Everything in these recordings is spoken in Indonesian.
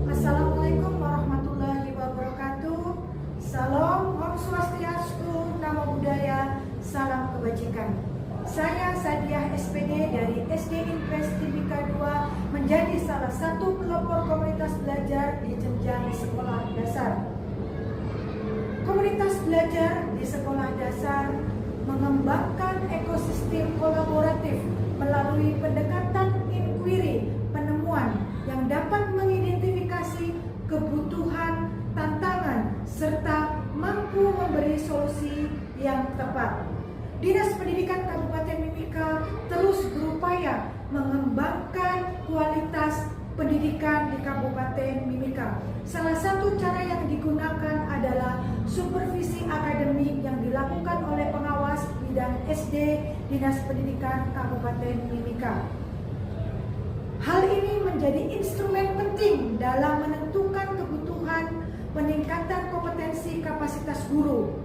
Assalamualaikum warahmatullahi wabarakatuh. Salam, Om Swastiastu, Namo Buddhaya, salam kebajikan. Saya Sadiah SPD dari SD Invest Timika 2 menjadi salah satu pelopor komunitas belajar di jenjang sekolah dasar. Komunitas belajar di sekolah dasar mengembangkan ekosistem kolaboratif melalui pendekatan inquiry, penemuan yang dapat mengidentifikasi kebutuhan, tantangan, serta mampu memberi solusi yang tepat. Dinas Pendidikan Kabupaten Mimika terus berupaya mengembangkan kualitas pendidikan di Kabupaten Mimika. Salah satu cara yang digunakan adalah supervisi akademik yang dilakukan oleh pengawas bidang SD Dinas Pendidikan Kabupaten Mimika. Hal ini menjadi instrumen penting dalam menentukan kebutuhan peningkatan kompetensi kapasitas guru.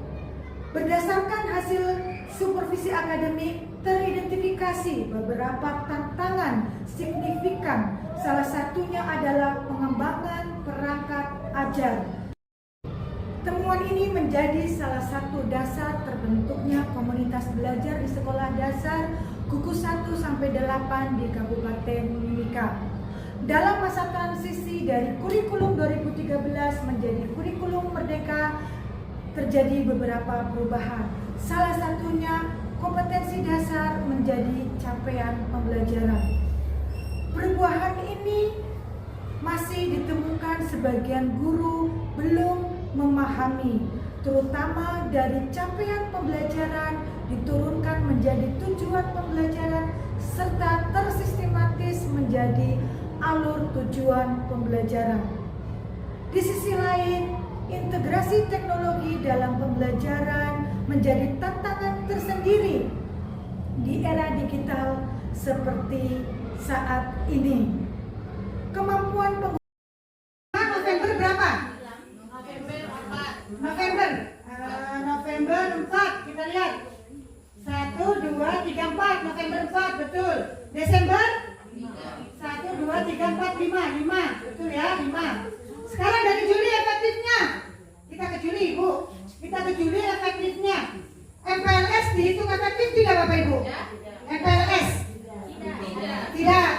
Berdasarkan hasil supervisi akademik, teridentifikasi beberapa tantangan signifikan. Salah satunya adalah pengembangan perangkat ajar. Temuan ini menjadi salah satu dasar terbentuknya komunitas belajar di sekolah dasar gugus 1 sampai 8 di Kabupaten Mimika. Dalam masa transisi dari kurikulum 2013 menjadi kurikulum Merdeka, terjadi beberapa perubahan. Salah satunya kompetensi dasar menjadi capaian pembelajaran. Perubahan ini masih ditemukan sebagian guru belum memahami, terutama dari capaian pembelajaran diturunkan menjadi tujuan pembelajaran serta tersistematis menjadi alur tujuan pembelajaran. Di sisi lain, integrasi teknologi dalam pembelajaran menjadi tantangan tersendiri di era digital seperti saat ini. Kemampuan November berapa? November 4, kita lihat 1, 2, 3, 4, November 4, betul. Desember 1, 2, 3, 4, 5, betul ya, 5. Sekarang dari Juli efektifnya, kita ke Juli Ibu, kita ke Juli efektifnya. MPLS dihitung efektif tidak Bapak Ibu? MPLS? Tidak.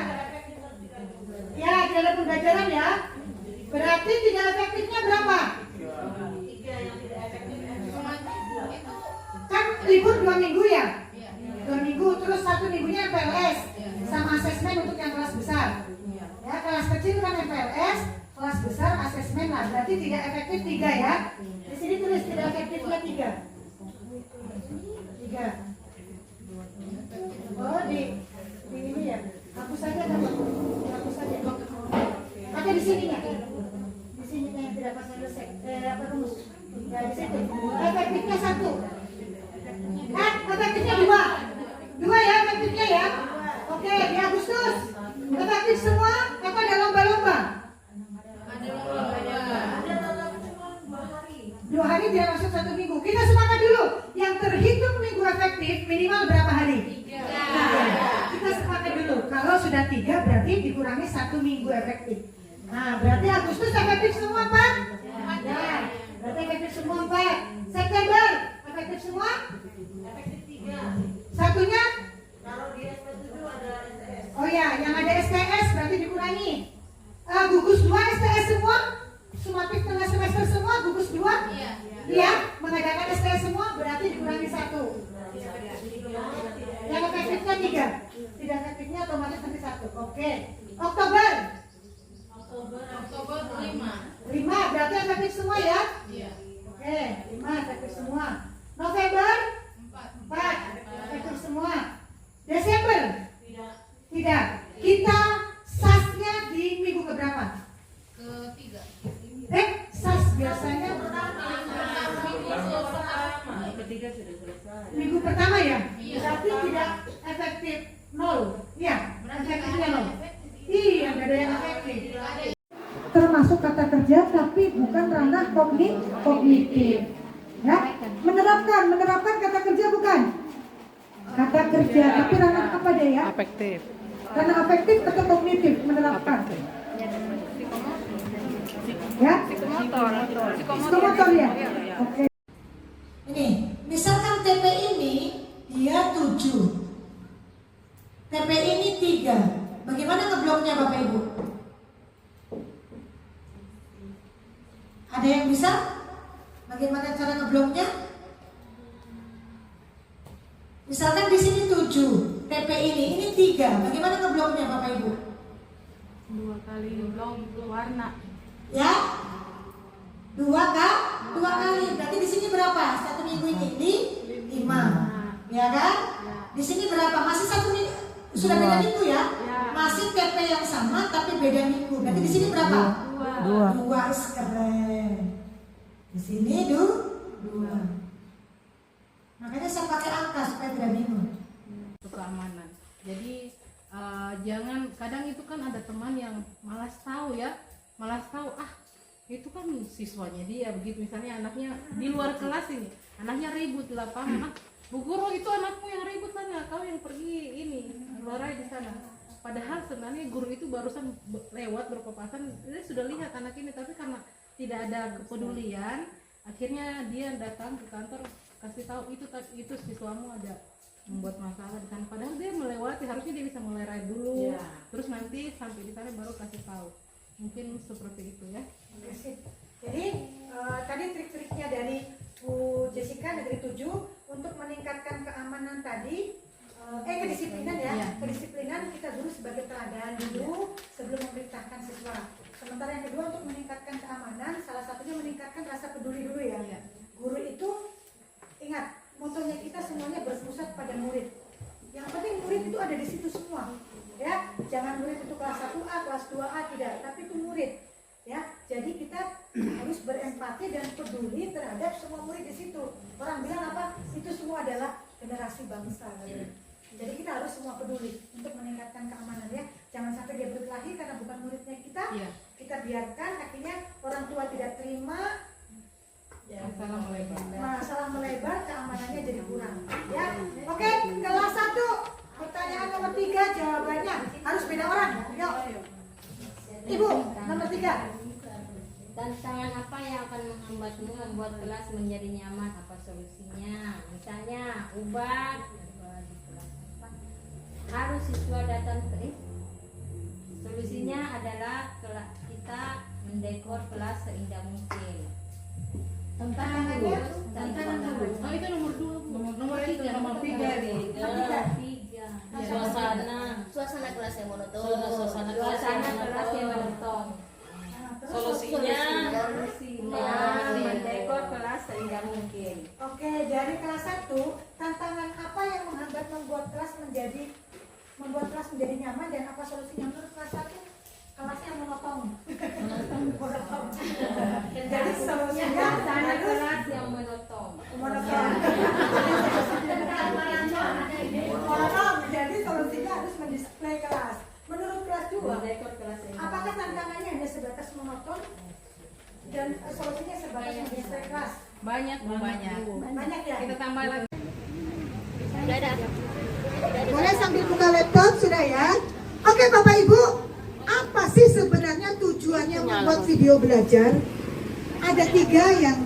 Ya, tidak ada pembelajaran ya. Berarti tidak efektifnya berapa? Kan libur 2 minggu ya? 2 minggu, terus 1 minggunya MPLS sama asesmen untuk yang kelas besar. Ya, kelas kecil kan MPLS, kelas besar asesmen lah. Berarti tidak efektif 3 ya. Di sini tulis tidak efektifnya 3. Oh, di ini ya. Hapus saja kan? Hapus saja. Pakai di sini ya. Di sini yang tidak pas selesai. Apa rumus? Ya, di situ. Efektifnya 1. Efektifnya 2. 2 ya efektifnya ya. Oke, di Agustus efektif semua apa ada lomba-lomba? Ada lomba. 2 hari tidak masuk 1 minggu. Kita sepakat dulu. Yang terhitung minggu efektif minimal berapa hari? 3. Nah, kita sepakat dulu. Kalau sudah 3 berarti dikurangi 1 minggu efektif. Nah, berarti Agustus efektif semua 4? Ya, berarti efektif semua 4. September efektif semua? Efektif 3. Satunya? Kalau di SP7 ada STS. Oh ya, yang ada STS berarti dikurangi. Gugus 2 STS semua? Sumatif tengah semester semua gugus 2? Iya, mengadakan STS semua berarti dikurangi 1. Yang efektifnya 3. Tidak efektifnya otomatis nanti 1. Oke. Oktober 5. 5 berarti efektif semua ya? Iya. Oke, 5 efektif semua. November 4 efektif semua. Desember? Tidak. Kita SAS-nya di minggu keberapa? Ketiga. SAS biasanya minggu pertama ya? Berarti tidak efektif 0. Iya, efektifnya 0. Iya, nggak ada yang efektif. Termasuk kata kerja tapi bukan ranah kognitif. Ya, menerapkan kata kerja bukan? Kata kerja, tapi ranah apa deh ya? Afektif. Ranah afektif atau kognitif menerapkan? Psikomotor ya? Oke. Ini, misalkan TP ini dia 7, TP ini 3. Bagaimana ngebloknya Bapak Ibu? Ada yang bisa? Bagaimana cara ngebloknya? Misalkan di sini 7, TP ini 3. Bagaimana ngebloknya Bapak Ibu? 2 kali blok warna. Ya? 2 kali. Berarti di sini berapa? 1 minggu ini 5. Ya kan? Di sini berapa? Masih 1 minggu. Sudah beda minggu ya? Masih TP yang sama tapi beda minggu. Berarti di sini berapa? 2. Keren. Di sini 2. Makanya saya pakai angka supaya tidak bingung. Untuk keamanan. Jadi jangan, kadang itu kan ada teman yang malas tahu itu kan siswanya dia begitu, misalnya anaknya di luar kelas ini, anaknya ribut di lapangan, Bu Guru itu anakmu yang ribut sana, kau yang pergi ini luar aja di sana. Padahal sebenarnya guru itu barusan lewat berpapasan, dia sudah lihat anak ini, tapi karena tidak ada kepedulian, akhirnya dia datang ke kantor kasih tahu itu siswamu ada membuat masalah di sana. Padahal dia melewati, harusnya dia bisa melerai dulu, terus nanti sampai di sana baru kasih tahu. Mungkin seperti itu ya. Jadi tadi trik-triknya dari Bu Jessica dari 7 untuk meningkatkan keamanan tadi, kedisiplinan ya. Kedisiplinan kita dulu sebagai teladan dulu sebelum memerintahkan siswa. Sementara yang kedua untuk meningkatkan keamanan, salah satunya meningkatkan rasa peduli dulu ya. Guru itu ingat, motonya kita semuanya berpusat pada murid. Yang penting murid itu ada di situ semua. Ya, jangan murid itu kelas 1A, kelas 2A tidak, tapi itu murid. Ya, jadi kita harus berempati dan peduli terhadap semua murid di situ. Orang bilang apa? Itu semua adalah generasi bangsa. Jadi kita harus semua peduli untuk meningkatkan keamanan ya. Jangan sampai dia berkelahi karena bukan muridnya kita. Kita biarkan, akhirnya orang tua tidak terima. Masalah melebar, keamanannya jadi kurang. Ya, oke. Kelas 1. Pertanyaan nomor 3 jawabannya harus beda orang. Yuk. Ibu, nomor 3. Tantangan apa yang akan menghambatmu membuat kelas menjadi nyaman? Apa solusinya? Misalnya ubah di kelas apa? Harus siswa datang ke solusinya adalah kita mendekor kelas seindah mungkin. Tantangan dulu. Oh itu nomor 2, nomor 3. Suasana kelas yang monoton. Suasana kelas yang monoton. Solusinya mendekor kelas seindah mungkin. Oke, dari kelas 1, tantangan apa yang menghambat membuat kelas menjadi nyaman dan apa solusinya? Menurut kelas 1, kelasnya monoton. Jadi solusinya kelas yang monoton. Jadi solusinya harus mendisplay kelas. Menurut kelas 2, apakah tantangannya hanya sebatas monoton dan solusinya sebatas mendisplay kelas? Banyak Ya. kita tambah lagi. Boleh sambil buka laptop sudah ya. Oke Bapak Ibu, apa sih sebenarnya tujuannya membuat video belajar? Ada 3 yang